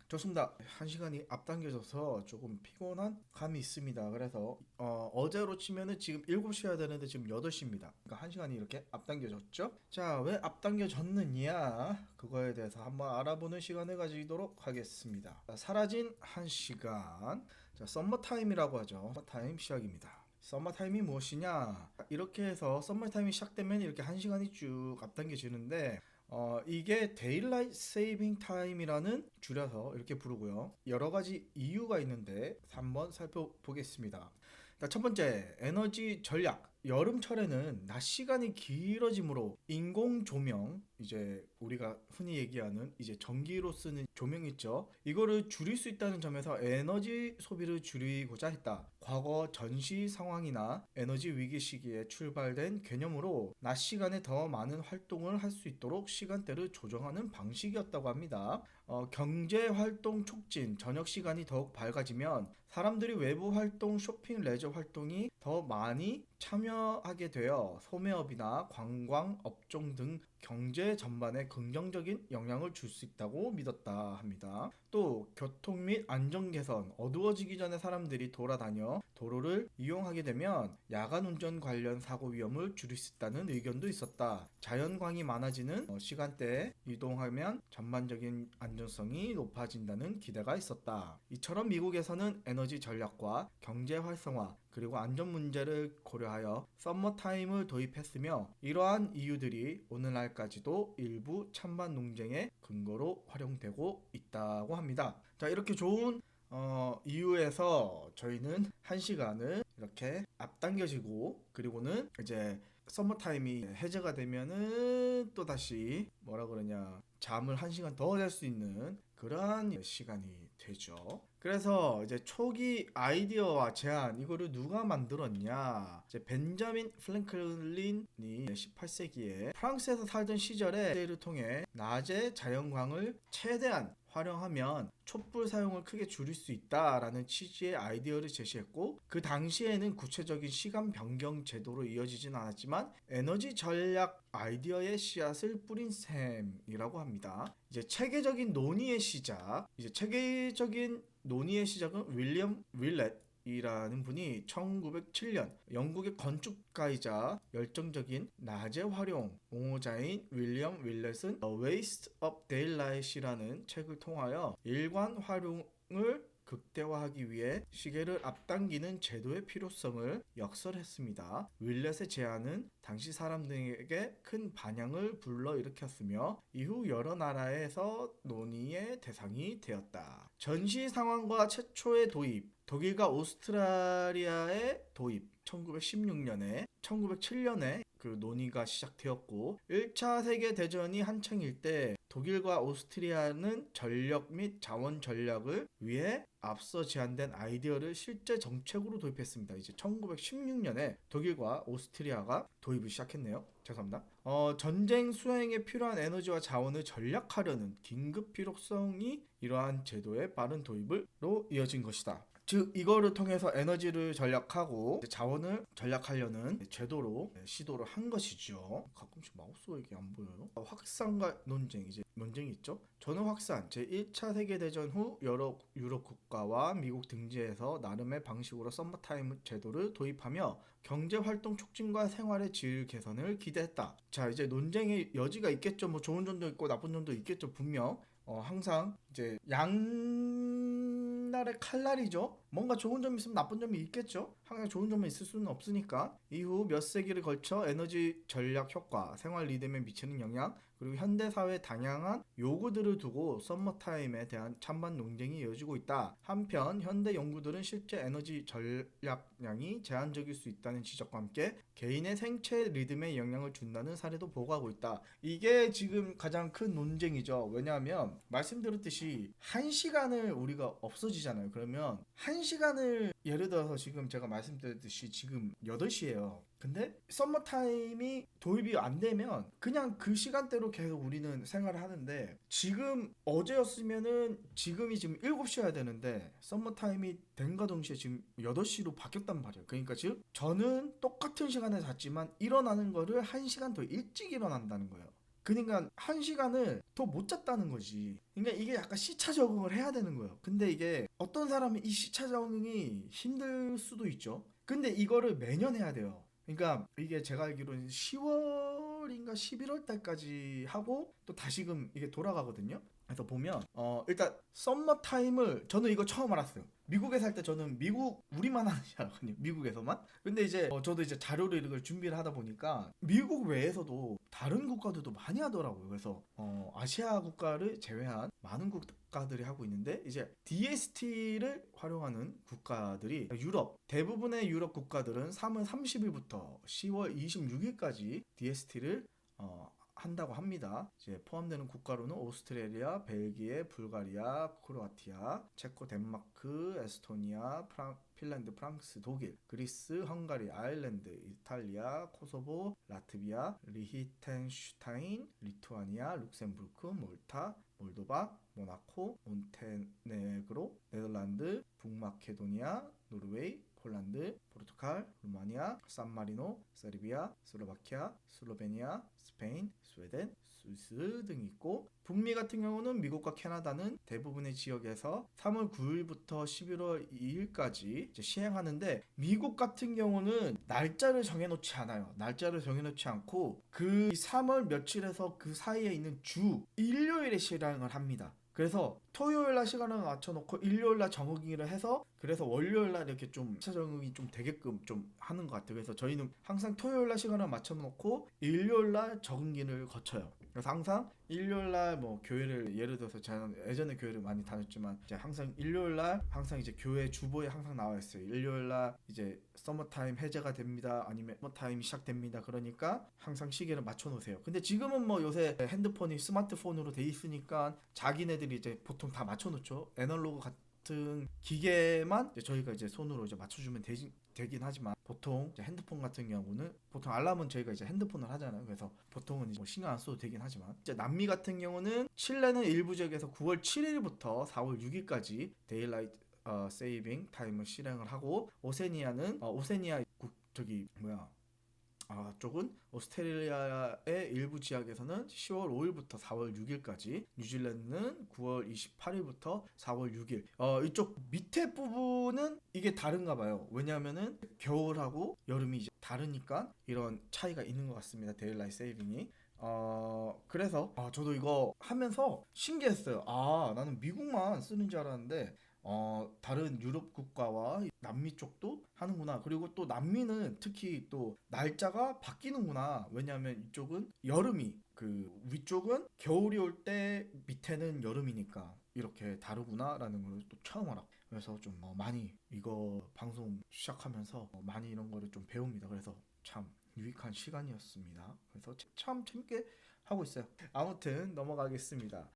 좋습니다. 한 시간이 앞당겨져서 조금 피곤한 감이 있습니다. 그래서 어제로 치면은 지금 7시여야 되는데 지금 8시입니다. 그러니까 한 시간이 이렇게 앞당겨졌죠? 자, 왜 앞당겨졌느냐? 그거에 대해서 한번 알아보는 시간을 가지도록 하겠습니다. 자, 사라진 한 시간. 자, 썸머타임이라고 하죠. 썸머타임 시작입니다. 썸머타임이 무엇이냐? 이렇게 해서 썸머타임이 시작되면 이렇게 한 시간이 쭉 앞당겨지는데 이게 데일라이트 세이빙 타임이라는 줄여서 이렇게 부르고요. 여러 가지 이유가 있는데 한번 살펴보겠습니다. 첫 번째, 에너지 전략. 여름철에는 낮 시간이 길어지므로 인공 조명, 이제 우리가 흔히 얘기하는 이제 전기로 쓰는 조명 있죠. 이거를 줄일 수 있다는 점에서 에너지 소비를 줄이고자 했다. 과거 전시 상황이나 에너지 위기 시기에 출발된 개념으로 낮 시간에 더 많은 활동을 할 수 있도록 시간대를 조정하는 방식이었다고 합니다. 경제 활동 촉진, 저녁 시간이 더욱 밝아지면 사람들이 외부 활동, 쇼핑, 레저 활동이 더 많이 참여하게 되어 소매업이나 관광 업종 등 경제 전반에 긍정적인 영향을 줄 수 있다고 믿었다 합니다. 또 교통 및 안전 개선, 어두워지기 전에 사람들이 돌아다녀 도로를 이용하게 되면 야간 운전 관련 사고 위험을 줄일 수 있다는 의견도 있었다. 자연광이 많아지는 시간대에 이동하면 전반적인 안전성이 높아진다는 기대가 있었다. 이처럼 미국에서는 에너지 전략과 경제 활성화 그리고 안전 문제를 고려하여 썸머타임을 도입했으며 이러한 이유들이 오늘날까지도 일부 찬반 논쟁의 근거로 활용되고 있다고 합니다. 자, 이렇게 좋은 이유에서 저희는 한 시간을 이렇게 앞당겨지고 그리고는 이제 서머타임이 해제가 되면은 또 다시 뭐라 그러냐 잠을 한 시간 더 잘 수 있는 그러한 시간이 되죠. 그래서 이제 초기 아이디어와 제안 이거를 누가 만들었냐? 이제 벤자민 플랭클린이 18세기에 프랑스에서 살던 시절에 를 통해 낮에 자연광을 최대한 활용하면 촛불 사용을 크게 줄일 수 있다라는 취지의 아이디어를 제시했고 그 당시에는 구체적인 시간 변경 제도로 이어지진 않았지만 에너지 전략 아이디어의 씨앗을 뿌린 셈이라고 합니다. 이제 체계적인 논의의 시작, 이제 체계적인 논의의 시작은 윌리엄 윌렛 이라는 분이 1907년 영국의 건축가이자 열정적인 낮의 활용 옹호자인 윌리엄 윌렛은 A Waste of Daylight이라는 책을 통하여 일관 활용을 극대화하기 위해 시계를 앞당기는 제도의 필요성을 역설했습니다. 윌렛의 제안은 당시 사람들에게 큰 반향을 불러일으켰으며 이후 여러 나라에서 논의의 대상이 되었다. 전시 상황과 최초의 도입 독일과 오스트리아의 도입 1916년에 1907년에 그 논의가 시작되었고 1차 세계대전이 한창일 때 독일과 오스트리아는 전력 및 자원 전략을 위해 앞서 제안된 아이디어를 실제 정책으로 도입했습니다. 이제 1916년에 독일과 오스트리아가 도입을 시작했네요. 죄송합니다. 전쟁 수행에 필요한 에너지와 자원을 전략하려는 긴급 필요성이 이러한 제도의 빠른 도입으로 이어진 것이다. 즉 이거를 통해서 에너지를 전략하고 자원을 전략하려는 제도로 시도를 한 것이죠. 가끔씩 마우스가 이게 안 보여요. 확산과 논쟁 이제 논쟁이 있죠. 전후 확산 제1차 세계대전 후 여러 유럽 국가와 미국 등지에서 나름의 방식으로 썸머타임 제도를 도입하며 경제활동 촉진과 생활의 질 개선을 기대했다. 자 이제 논쟁의 여지가 있겠죠. 뭐 좋은 점도 있고 나쁜 점도 있겠죠. 분명 항상 이제 양날의 칼날이죠. 뭔가 좋은 점이 있으면 나쁜 점이 있겠죠. 항상 좋은 점만 있을 수는 없으니까. 이후 몇 세기를 걸쳐 에너지 전략 효과, 생활 리듬에 미치는 영향, 그리고 현대 사회의 다양한 요구들을 두고 썸머타임에 대한 찬반 논쟁이 이어지고 있다. 한편 현대 연구들은 실제 에너지 전략량이 제한적일 수 있다는 지적과 함께 개인의 생체 리듬에 영향을 준다는 사례도 보고하고 있다. 이게 지금 가장 큰 논쟁이죠. 왜냐하면 말씀드렸듯이 1시간을 우리가 없어지잖아요. 그러면 1시간을 예를 들어서 지금 제가 말씀드렸듯이 지금 8시예요. 근데 썸머타임이 도입이 안 되면 그냥 그 시간대로 계속 우리는 생활을 하는데 지금 어제였으면은 지금이 지금 7시여야 되는데 썸머타임이 된과 동시에 지금 8시로 바뀌었단 말이에요. 그러니까 즉 저는 똑같은 시간에 잤지만 일어나는 거를 1시간 더 일찍 일어난다는 거예요. 그러니까 1시간을 더 못 잤다는 거지. 그러니까 이게 약간 시차 적응을 해야 되는 거예요. 근데 이게 어떤 사람은 이 시차 적응이 힘들 수도 있죠. 근데 이거를 매년 해야 돼요. 그러니까 이게 제가 알기로는 10월인가 11월 달까지 하고 또 다시금 이게 돌아가거든요. 그래서 보면 일단 썸머 타임을 저는 이거 처음 알았어요. 미국에 살 때 저는 미국 우리만 하는 줄 알았거든요. 미국에서만. 근데 이제 저도 이제 자료를 이걸 준비를 하다 보니까 미국 외에서도 다른 국가들도 많이 하더라고요. 그래서 아시아 국가를 제외한 많은 국가들이 하고 있는데 이제 DST를 활용하는 국가들이 유럽 대부분의 유럽 국가들은 3월 30일부터 10월 26일까지 DST를 한다고 합니다. 이제 포함되는 국가로는 오스트레일리아, 벨기에, 불가리아, 크로아티아, 체코, 덴마크, 에스토니아, 핀란드, 프랑스, 독일, 그리스, 헝가리, 아일랜드, 이탈리아, 코소보, 라트비아, 리히텐슈타인, 리투아니아, 룩셈부르크, 몰타, 몰도바, 모나코, 몬테네그로, 네덜란드, 북마케도니아, 노르웨이, 폴란드, 포르투갈, 루마니아, 산마리노, 세르비아, 슬로바키아, 슬로베니아, 스페인, 스웨덴, 스위스 등이 있고 북미 같은 경우는 미국과 캐나다는 대부분의 지역에서 3월 9일부터 11월 2일까지 시행하는데 미국 같은 경우는 날짜를 정해놓지 않아요. 날짜를 정해놓지 않고 그 3월 며칠에서 그 사이에 있는 주 일요일에 실행을 합니다. 그래서 토요일날 시간을 맞춰놓고 일요일날 정기를 해서 그래서 월요일날 이렇게 좀 시차 적응이 좀 되게끔 좀 하는 것 같아요. 그래서 저희는 항상 토요일날 시간을 맞춰놓고 일요일날 적응기를 거쳐요. 그래서 항상 일요일날 뭐 교회를 예를 들어서 제가 예전에 교회를 많이 다녔지만 이제 항상 일요일날 항상 이제 교회 주보에 항상 나와 있어요. 일요일날 이제 서머타임 해제가 됩니다. 아니면 서머타임 시작됩니다. 그러니까 항상 시계를 맞춰놓으세요. 근데 지금은 뭐 요새 핸드폰이 스마트폰으로 돼 있으니까 자기네들이 이제 보통 다 맞춰놓죠. 애널로그 같은 기계만 이제 저희가 이제 손으로 이제 맞춰주면 되긴 하지만 보통 이제 핸드폰 같은 경우는 보통 알람은 저희가 이제 핸드폰을 하잖아요. 그래서 보통은 뭐 신경 안 써도 되긴 하지만 이제 남미 같은 경우는 칠레는 일부 지역에서 9월 7일부터 4월 6일까지 데일라이트 세이빙 타임을 실행을 하고 오세니아는 오세니아 저기 뭐야 쪽은 오스트레일리아의 일부 지역에서는 10월 5일부터 4월 6일까지, 뉴질랜드는 9월 28일부터 4월 6일. 이쪽 밑에 부분은 이게 다른가 봐요. 왜냐하면은 겨울하고 여름이 이제 다르니까 이런 차이가 있는 것 같습니다. 데일라이트 세이빙이. 그래서 저도 이거 하면서 신기했어요. 나는 미국만 쓰는 줄 알았는데 다른 유럽 국가와 남미 쪽도 하는구나. 그리고 또 남미는 특히 또 날짜가 바뀌는구나. 왜냐하면 이쪽은 여름이 그 위쪽은 겨울이 올 때 밑에는 여름이니까 이렇게 다르구나라는 걸 또 처음 알아. 그래서 좀 많이 이거 방송 시작하면서 많이 이런 거를 좀 배웁니다. 그래서 참 유익한 시간이었습니다. 그래서 참 재밌게 하고 있어요. 아무튼 넘어가겠습니다.